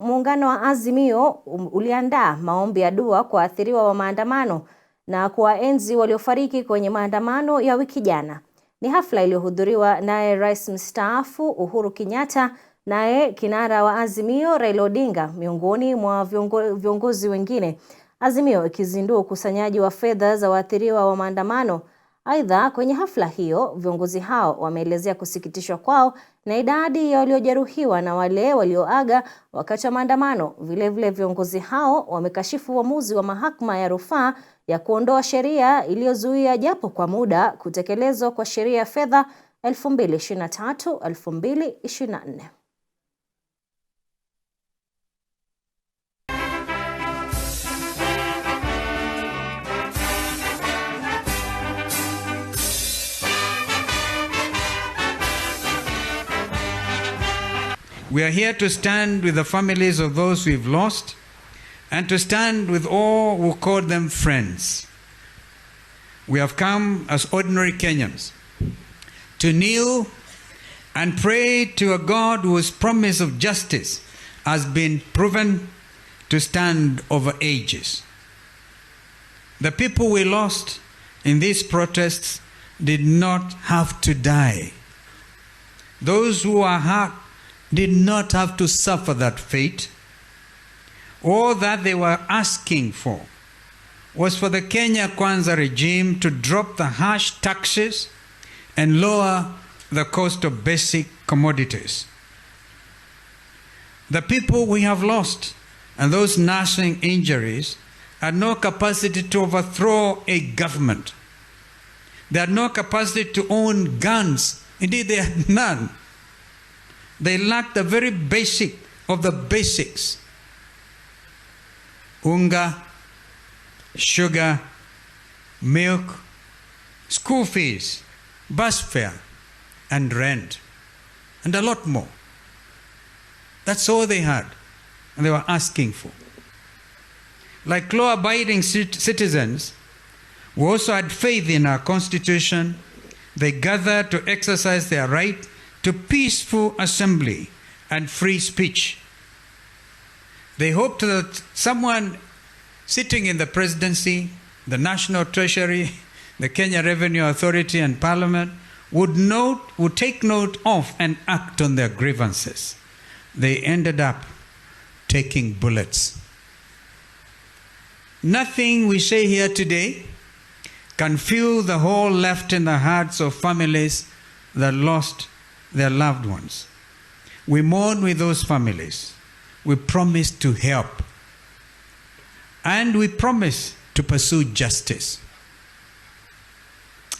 Muungano wa Azimio uliandaa maombi ya dua kwa waathiriwa wa maandamano na kuwaenzi waliofariki kwenye maandamano ya wiki jana. Ni hafla iliyohudhuriwa naye Rais mstaafu Uhuru Kenyatta, naye kinara wa Azimio Raila Odinga miongoni mwa viongozi wengine. Azimio ikizindua ukusanyaji wa fedha za waathiriwa wa maandamano. Aidha, kwenye hafla hiyo viongozi hao wameelezea kusikitishwa kwao na idadi ya waliojeruhiwa na wale walioaga wakati wa maandamano. Vilevile viongozi hao wamekashifu uamuzi wa mahakama ya rufaa ya kuondoa sheria iliyozuia japo kwa muda kutekelezwa kwa sheria ya fedha 2023-2024. We are here to stand with the families of those we've lost and to stand with all who call them friends. We have come as ordinary Kenyans to kneel and pray to a God whose promise of justice has been proven to stand over ages. The people we lost in these protests did not have to die. Those who are hurt did not have to suffer that fate. All that they were asking for was for the Kenya Kwanza regime to drop the harsh taxes and lower the cost of basic commodities. The people we have lost and those nursing injuries had no capacity to overthrow a government. They had no capacity to own guns. Indeed, they had none. They lacked the very basic of the basics. Unga, sugar, milk, school fees, bus fare, and rent, and a lot more. That's all they had, and they were asking for. Like law-abiding citizens who also had faith in our Constitution, they gathered to exercise their right to peaceful assembly and free speech. They hoped that someone sitting in the presidency, the National Treasury, the Kenya Revenue Authority and Parliament would take note of and act on their grievances. They ended up taking bullets. Nothing we say here today can fill the hole left in the hearts of families that lost their loved ones. We mourn with those families. We promise to help. And we promise to pursue justice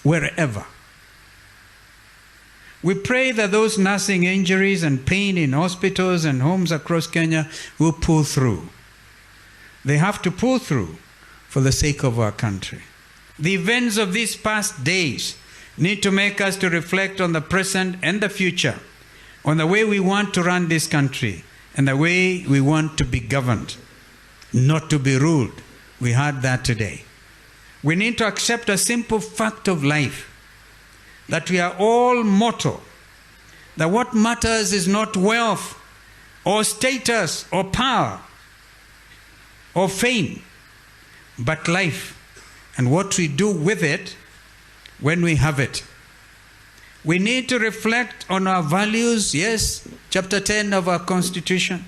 wherever. We pray that those nursing injuries and pain in hospitals and homes across Kenya will pull through. They have to pull through for the sake of our country. The events of these past days need to make us to reflect on the present and the future, on the way we want to run this country and the way we want to be governed, not to be ruled. We heard that today. We need to accept a simple fact of life, that we are all mortal, that what matters is not wealth or status or power or fame, but life and what we do with it when we have it. We need to reflect on our values, yes, chapter 10 of our Constitution,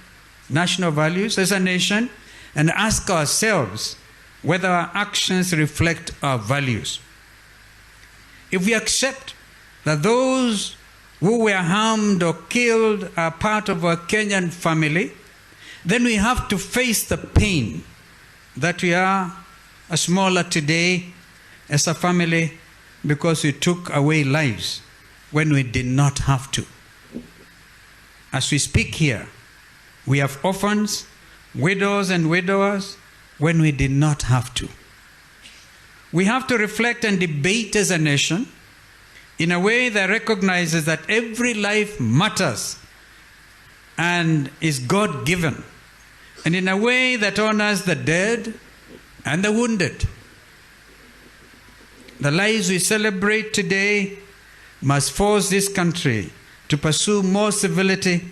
national values as a nation, and ask ourselves whether our actions reflect our values. If we accept that those who were harmed or killed are part of our Kenyan family, then we have to face the pain that we are smaller today as a family because we took away lives when we did not have to. As we speak here, we have orphans, widows and widowers when we did not have to. We have to reflect and debate as a nation in a way that recognizes that every life matters and is God-given, and in a way that honors the dead and the wounded. The lives we celebrate today must force this country to pursue more civility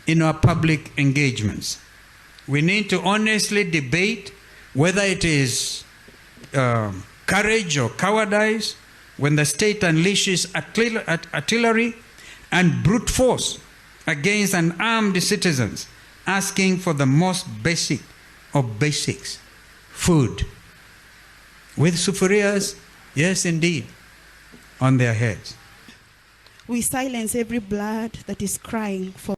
in our public engagements. We need to honestly debate whether it is courage or cowardice when the state unleashes artillery and brute force against unarmed citizens asking for the most basic of basics, food, with sufurias, yes indeed, on their heads. We silence every blood that is crying for